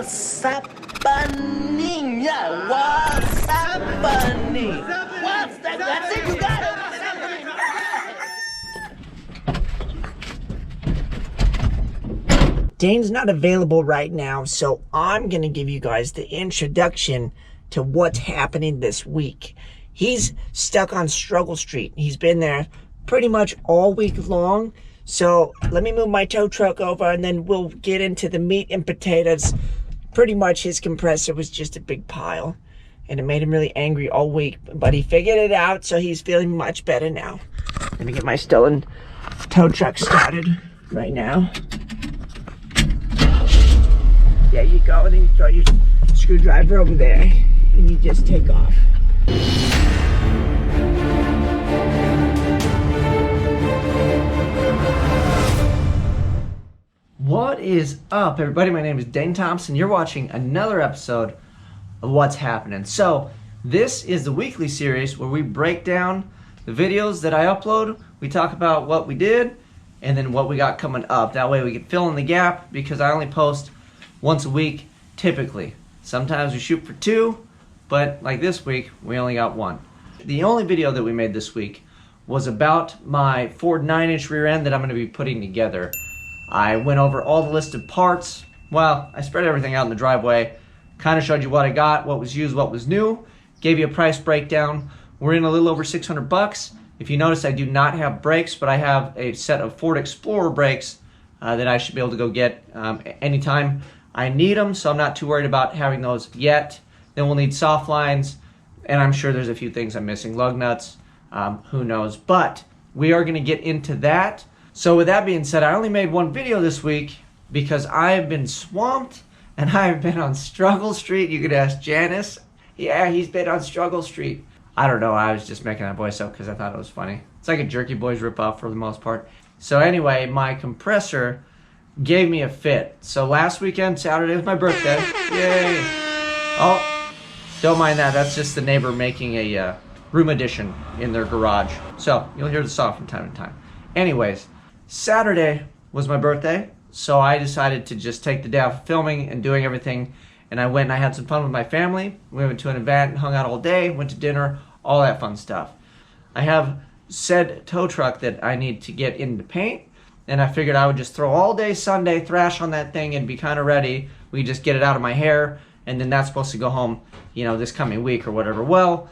What's happening? Yeah, what's happening? What's that? That's it, you got it. Dane's not available right now, so I'm gonna give you guys the introduction to what's happening this week. He's stuck on Struggle Street. He's been there pretty much all week long. So let me move my tow truck over and then we'll get into the meat and potatoes. Pretty much his compressor was just a big pile and it made him really angry all week, but he figured it out, so he's feeling much better now. Let me get my stolen tow truck started right now. There you go, and then you throw your screwdriver over there and you just take off. What is up, everybody? My name is Dane Thompson. You're watching another episode of What's Happening. So this is the weekly series where we break down the videos that I upload. We talk about what we did and then what we got coming up. That way we can fill in the gap, because I only post once a week typically. Sometimes we shoot for 2, but like this week we only got 1. The only video that we made this week was about my Ford 9-inch rear end that I'm going to be putting together. I went over all the listed parts. Well, I spread everything out in the driveway, kind of showed you what I got, what was used, what was new, gave you a price breakdown. We're in a little over 600 bucks. If you notice, I do not have brakes, but I have a set of Ford Explorer brakes that I should be able to go get anytime I need them, so I'm not too worried about having those yet. Then we'll need soft lines, and I'm sure there's a few things I'm missing, lug nuts, who knows. But we are gonna get into that. So with that being said, I only made 1 video this week because I have been swamped and I've been on Struggle Street. You could ask Janice. Yeah, he's been on Struggle Street. I don't know, I was just making that voice up because I thought it was funny. It's like a Jerky Boys ripoff for the most part. So anyway, my compressor gave me a fit. So last weekend, Saturday, was my birthday. Yay! Oh, don't mind that. That's just the neighbor making a room addition in their garage. So you'll hear the song from time to time. Anyways, Saturday was my birthday, so I decided to just take the day off filming and doing everything, and I went and I had some fun with my family. We went to an event, hung out all day, went to dinner, all that fun stuff. I have said tow truck that I need to get into paint, and I figured I would just throw all day Sunday, thrash on that thing, and be kind of ready. We just get it out of my hair, and then that's supposed to go home, you know, this coming week or whatever. Well,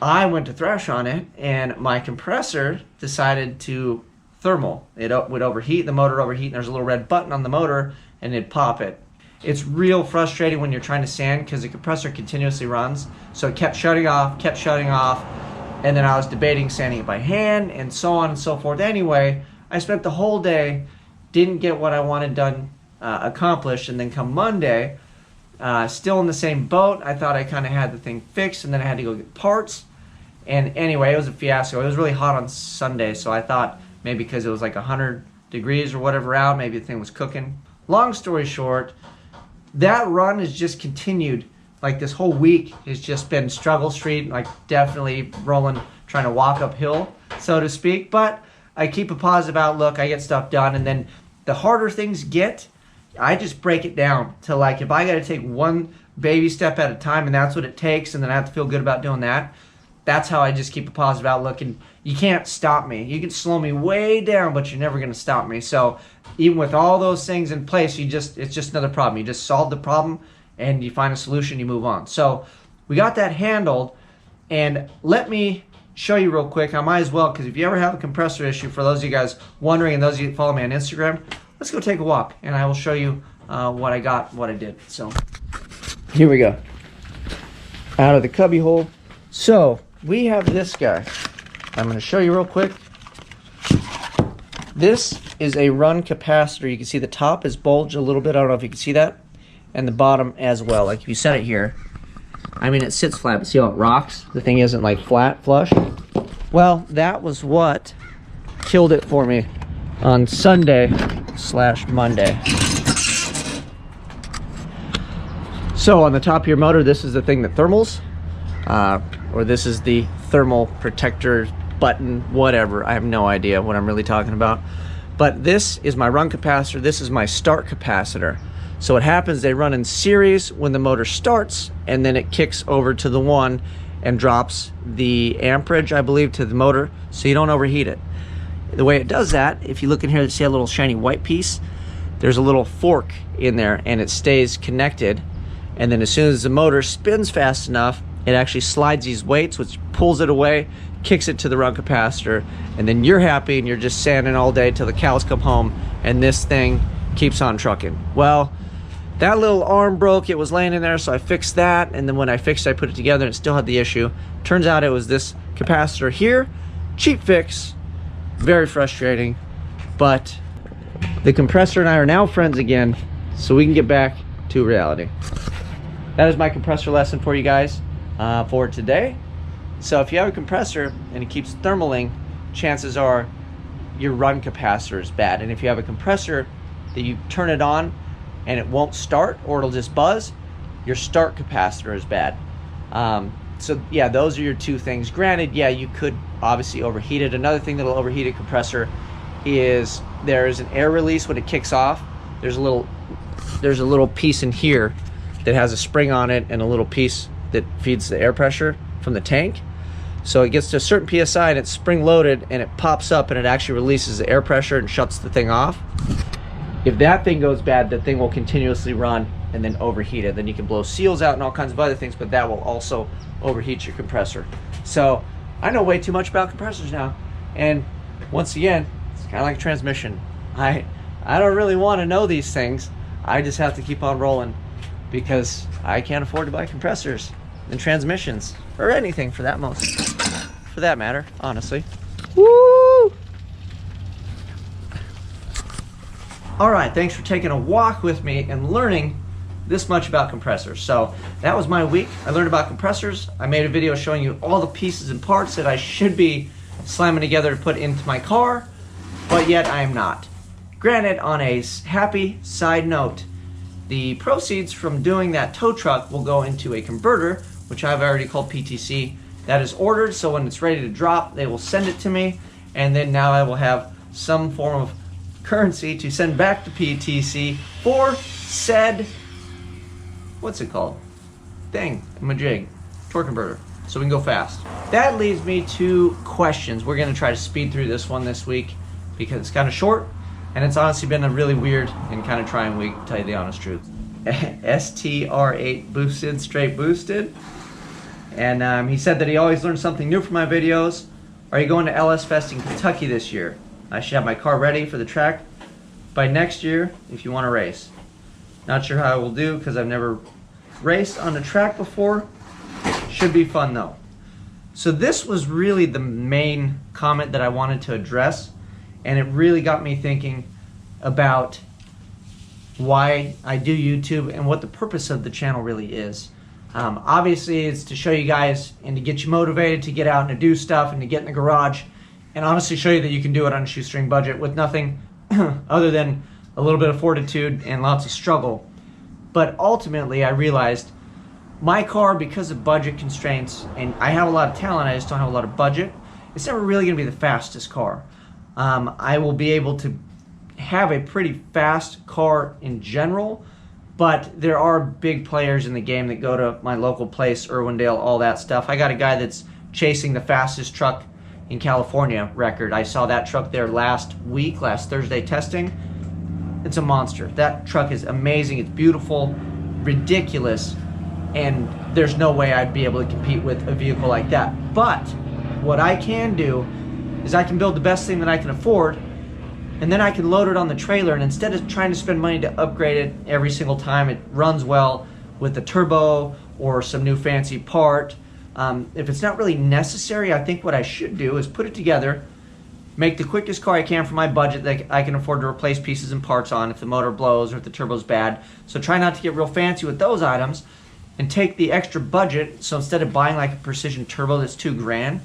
I went to thrash on it, and my compressor decided to thermal. It would overheat, the motor overheat, and there's a little red button on the motor, and it'd pop it. It's real frustrating when you're trying to sand because the compressor continuously runs, so it kept shutting off, and then I was debating sanding it by hand, and so on and so forth. Anyway, I spent the whole day, didn't get what I wanted done, accomplished, and then come Monday, still in the same boat. I thought I kind of had the thing fixed, and then I had to go get parts, and anyway, it was a fiasco. It was really hot on Sunday, so I thought maybe because it was like 100 degrees or whatever out, maybe the thing was cooking. Long story short, that run has just continued. Like this whole week has just been Struggle Street, like definitely rolling, trying to walk uphill, so to speak. But I keep a positive outlook, I get stuff done, and then the harder things get, I just break it down to, like, if I gotta take one baby step at a time and that's what it takes, and then I have to feel good about doing that, that's how I just keep a positive outlook. And you can't stop me. You can slow me way down, but you're never gonna stop me. So even with all those things in place, it's just another problem. You just solve the problem and you find a solution, you move on. So we got that handled, and let me show you real quick. I might as well, because if you ever have a compressor issue, for those of you guys wondering and those of you that follow me on Instagram, let's go take a walk and I will show you what I got, what I did. So here we go. Out of the cubby hole. So we have this guy. I'm going to show you real quick. This is a run capacitor. You can see the top is bulged a little bit. I don't know if you can see that. And the bottom as well. Like if you set it here, I mean, it sits flat, but see how it rocks? The thing isn't like flat, flush. Well, that was what killed it for me on Sunday/Monday. So on the top of your motor, this is the thing that thermals, or this is the thermal protector button, whatever. I have no idea what I'm really talking about. But this is my run capacitor. This is my start capacitor. So what happens, they run in series when the motor starts, and then it kicks over to the one and drops the amperage, I believe, to the motor, so you don't overheat it. The way it does that, if you look in here, you see a little shiny white piece, there's a little fork in there, and it stays connected, and then as soon as the motor spins fast enough, it actually slides these weights, which pulls it away, kicks it to the run capacitor, and then you're happy and you're just sanding all day till the cows come home, and this thing keeps on trucking. Well, that little arm broke, it was laying in there, so I fixed that, and then when I fixed it, I put it together and it still had the issue. Turns out it was this capacitor here. Cheap fix, very frustrating, but the compressor and I are now friends again, so we can get back to reality. That is my compressor lesson for you guys for today. So if you have a compressor and it keeps thermaling, chances are your run capacitor is bad. And if you have a compressor that you turn it on and it won't start, or it'll just buzz, your start capacitor is bad. So yeah, those are your two things. Granted, yeah, you could obviously overheat it. Another thing that'll overheat a compressor is there's an air release when it kicks off. There's a little piece in here that has a spring on it and a little piece that feeds the air pressure from the tank. So it gets to a certain PSI and it's spring loaded and it pops up and it actually releases the air pressure and shuts the thing off. If that thing goes bad, the thing will continuously run and then overheat it. Then you can blow seals out and all kinds of other things, but that will also overheat your compressor. So I know way too much about compressors now. And once again, it's kind of like a transmission. I don't really want to know these things. I just have to keep on rolling because I can't afford to buy compressors and transmissions or anything for that matter, honestly. Woo! All right, thanks for taking a walk with me and learning this much about compressors. So that was my week. I learned about compressors. I made a video showing you all the pieces and parts that I should be slamming together to put into my car, but yet I am not. Granted, on a happy side note, the proceeds from doing that tow truck will go into a converter, which I've already called PTC. That is ordered, so when it's ready to drop, they will send it to me, and then now I will have some form of currency to send back to PTC for said, what's it called? Majig, torque converter, so we can go fast. That leads me to questions. We're gonna try to speed through this one this week because it's kind of short, and it's honestly been a really weird and kind of trying week, to tell you the honest truth. STR8 boosted, straight boosted. And he said that he always learns something new from my videos. Are you going to LS Fest in Kentucky this year? I should have my car ready for the track by next year if you want to race. Not sure how I will do because I've never raced on a track before. Should be fun though. So this was really the main comment that I wanted to address, and it really got me thinking about why I do YouTube and what the purpose of the channel really is. Obviously it's to show you guys and to get you motivated to get out and to do stuff and to get in the garage and honestly show you that you can do it on a shoestring budget with nothing other than a little bit of fortitude and lots of struggle. But ultimately I realized my car, because of budget constraints, and I have a lot of talent, I just don't have a lot of budget, it's never really going to be the fastest car. I will be able to have a pretty fast car in general, but there are big players in the game that go to my local place, Irwindale, all that stuff. I got a guy that's chasing the fastest truck in California record. I saw that truck there last Thursday testing. It's a monster. That truck is amazing. It's beautiful, ridiculous, and there's no way I'd be able to compete with a vehicle like that. But what I can do is I can build the best thing that I can afford, and then I can load it on the trailer, and instead of trying to spend money to upgrade it every single time it runs well with a turbo or some new fancy part, if it's not really necessary, I think what I should do is put it together, make the quickest car I can for my budget that I can afford to replace pieces and parts on if the motor blows or if the turbo's bad. So try not to get real fancy with those items and take the extra budget. So instead of buying like a precision turbo that's $2,000,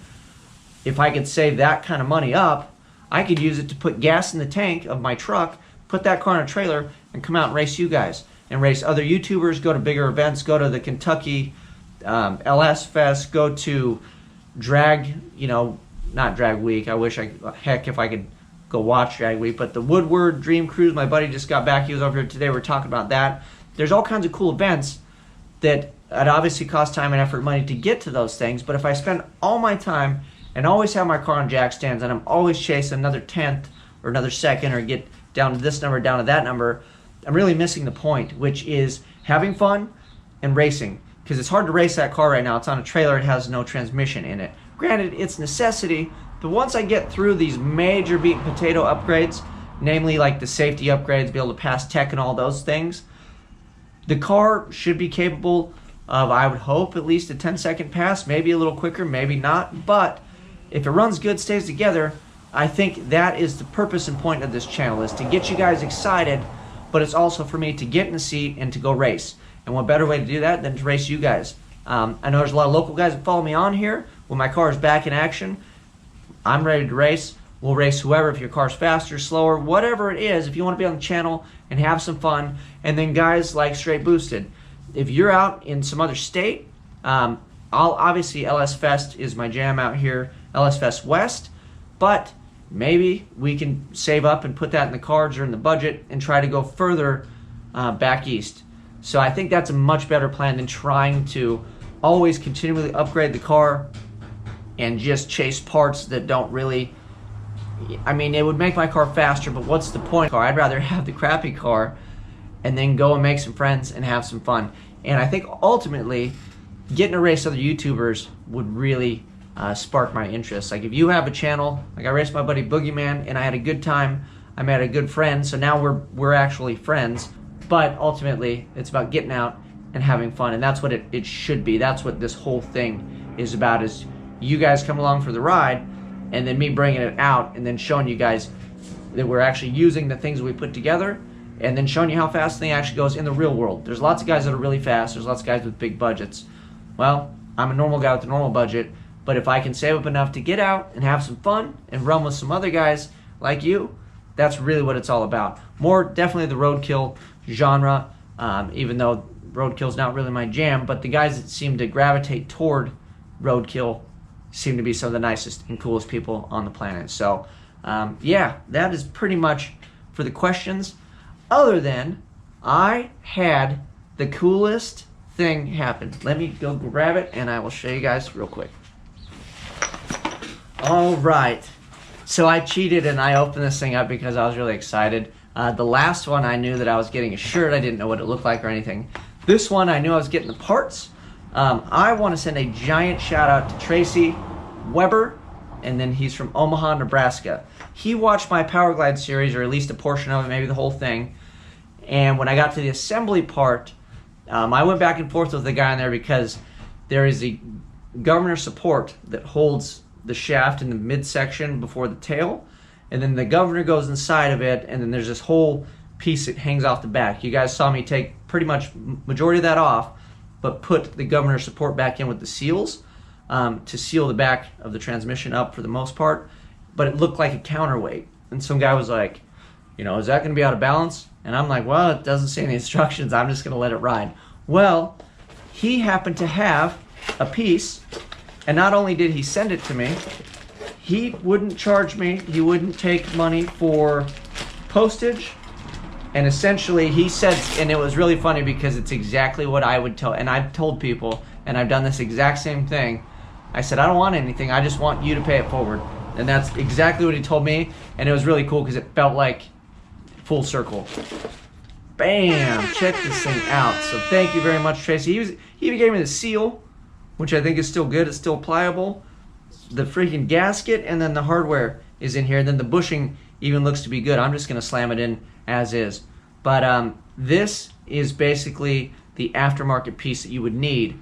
if I could save that kind of money up, I could use it to put gas in the tank of my truck, put that car in a trailer, and come out and race you guys and race other YouTubers, go to bigger events, go to the Kentucky LS Fest, go to drag, not drag week. I wish if I could go watch Drag Week. But the Woodward Dream Cruise, my buddy just got back. He was over here today. We're talking about that. There's all kinds of cool events that it obviously costs time and effort, money to get to those things. But if I spend all my time and always have my car on jack stands and I'm always chasing another 10th or another second or get down to this number, down to that number, I'm really missing the point, which is having fun and racing. Because it's hard to race that car right now. It's on a trailer. It has no transmission in it. Granted, it's necessity, but once I get through these major beat and potato upgrades, namely like the safety upgrades, be able to pass tech and all those things, the car should be capable of, I would hope, at least a 10-second pass, maybe a little quicker, maybe not. But if it runs good, stays together, I think that is the purpose and point of this channel, is to get you guys excited, but it's also for me to get in the seat and to go race. And what better way to do that than to race you guys? I know there's a lot of local guys that follow me on here. When my car is back in action, I'm ready to race. We'll race whoever, if your car's faster, slower, whatever it is, if you want to be on the channel and have some fun. And then guys like Straight Boosted, if you're out in some other state, obviously LS Fest is my jam out here, LS Fest West, but maybe we can save up and put that in the cards or in the budget and try to go further back east. So I think that's a much better plan than trying to always continually upgrade the car and just chase parts that don't really, I mean, it would make my car faster, but what's the point? I'd rather have the crappy car and then go and make some friends and have some fun. And I think ultimately getting to race other YouTubers would really spark my interest. Like if you have a channel, like I raced my buddy Boogeyman and I had a good time, I met a good friend, so now we're actually friends. But ultimately it's about getting out and having fun, and that's what it should be. That's what this whole thing is about, is you guys come along for the ride and then me bringing it out and then showing you guys that we're actually using the things we put together and then showing you how fast the thing actually goes in the real world. There's lots of guys that are really fast. There's lots of guys with big budgets. Well, I'm a normal guy with a normal budget, but if I can save up enough to get out and have some fun and run with some other guys like you, that's really what it's all about. More definitely the roadkill genre, even though roadkill's not really my jam, but the guys that seem to gravitate toward roadkill seem to be some of the nicest and coolest people on the planet. So yeah, that is pretty much for the questions, other than I had the coolest thing happen. Let me go grab it and I will show you guys real quick. All right, so I cheated and I opened this thing up because I was really excited. The last one I knew that I was getting a shirt. I didn't know what it looked like or anything. This one I knew I was getting the parts. I want to send a giant shout out to Tracy Weber, and then he's from Omaha, Nebraska. He watched my Power Glide series, or at least a portion of it, maybe the whole thing. And when I got to the assembly part, I went back and forth with the guy in there because there is a governor support that holds the shaft in the midsection before the tail, and then the governor goes inside of it, and then there's this whole piece that hangs off the back. You guys saw me take pretty much majority of that off, but put the governor support back in with the seals to seal the back of the transmission up for the most part, but it looked like a counterweight. And some guy was like, you know, is that going to be out of balance? And I'm like, well, it doesn't say any instructions. I'm just going to let it ride. Well, he happened to have a piece, and not only did he send it to me, he wouldn't charge me. He wouldn't take money for postage. And essentially he said, and it was really funny because it's exactly what I would tell, and I've told people, and I've done this exact same thing. I said, I don't want anything. I just want you to pay it forward. And that's exactly what he told me. And it was really cool because it felt like full circle. Bam! Check this thing out. So thank you very much, Tracy. He even gave me the seal, which I think is still good. It's still pliable. The freaking gasket, and then the hardware is in here. And then the bushing even looks to be good. I'm just going to slam it in as is. But this is basically the aftermarket piece that you would need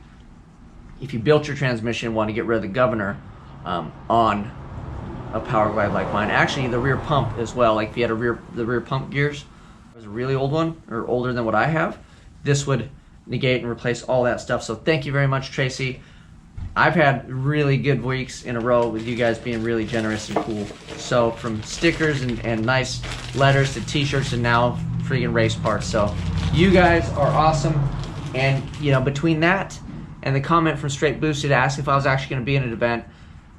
if you built your transmission and want to get rid of the governor on a Power Glide like mine. Actually, the rear pump as well. Like if you had the rear pump gears, it was a really old one, or older than what I have, this would negate and replace all that stuff. So thank you very much, Tracy. I've had really good weeks in a row with you guys being really generous and cool. So from stickers and nice letters to t-shirts and now freaking race parts. So you guys are awesome. And you know, between that and the comment from Straight Boosted to ask if I was actually going to be in an event,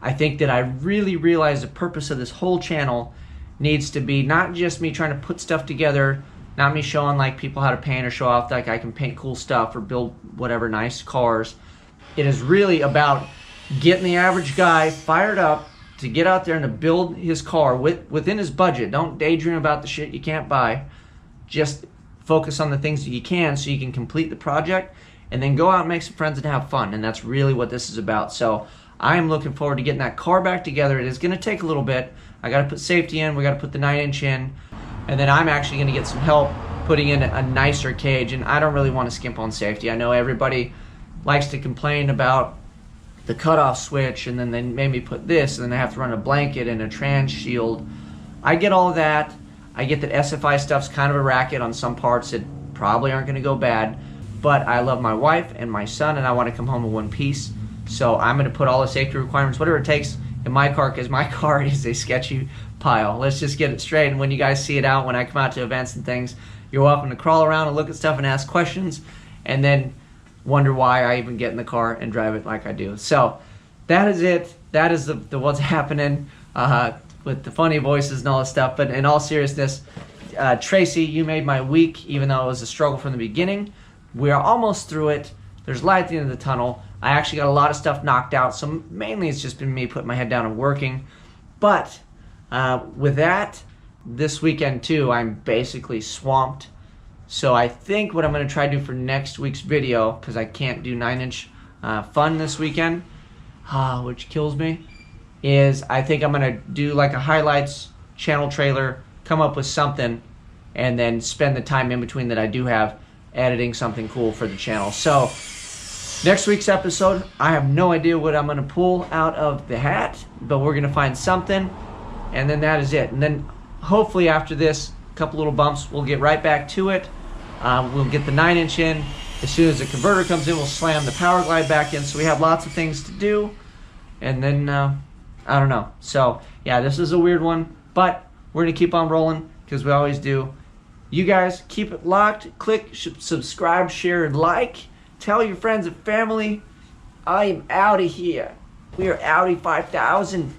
I think that I really realized the purpose of this whole channel needs to be not just me trying to put stuff together, not me showing like people how to paint or show off like I can paint cool stuff or build whatever nice cars. It is really about getting the average guy fired up to get out there and to build his car within his budget. Don't daydream about the shit you can't buy. Just focus on the things that you can so you can complete the project and then go out and make some friends and have fun. And that's really what this is about. So I am looking forward to getting that car back together. It is going to take a little bit. I got to put safety in. We got to put the 9-inch in. And then I'm actually going to get some help putting in a nicer cage. And I don't really want to skimp on safety. I know everybody likes to complain about the cutoff switch, and then they made me put this, and then I have to run a blanket and a trans shield. I get all of that. I get that SFI stuff's kind of a racket on some parts that probably aren't going to go bad. But I love my wife and my son, and I want to come home in one piece. So I'm going to put all the safety requirements, whatever it takes, in my car, because my car is a sketchy pile. Let's just get it straight. And when you guys see it out, when I come out to events and things, you're welcome to crawl around and look at stuff and ask questions, and then wonder why I even get in the car and drive it like I do. So that is it. That is the what's happening with the funny voices and all this stuff. But in all seriousness, Tracy, you made my week, even though it was a struggle from the beginning. We are almost through it. There's light at the end of the tunnel. I actually got a lot of stuff knocked out, so mainly it's just been me putting my head down and working. But with that, this weekend too, I'm basically swamped. So I think what I'm going to try to do for next week's video, because I can't do 9-inch fun this weekend, which kills me, is I think I'm going to do like a highlights channel trailer, come up with something, and then spend the time in between that I do have editing something cool for the channel. So next week's episode, I have no idea what I'm going to pull out of the hat, but we're going to find something, and then that is it. And then hopefully after this, a couple little bumps, we'll get right back to it. We'll get the 9-inch in. As soon as the converter comes in, we'll slam the power glide back in. So we have lots of things to do. And then, I don't know. So, yeah, this is a weird one. But we're going to keep on rolling because we always do. You guys, keep it locked. Click, subscribe, share, and like. Tell your friends and family. I am out of here. We are Audi 5000.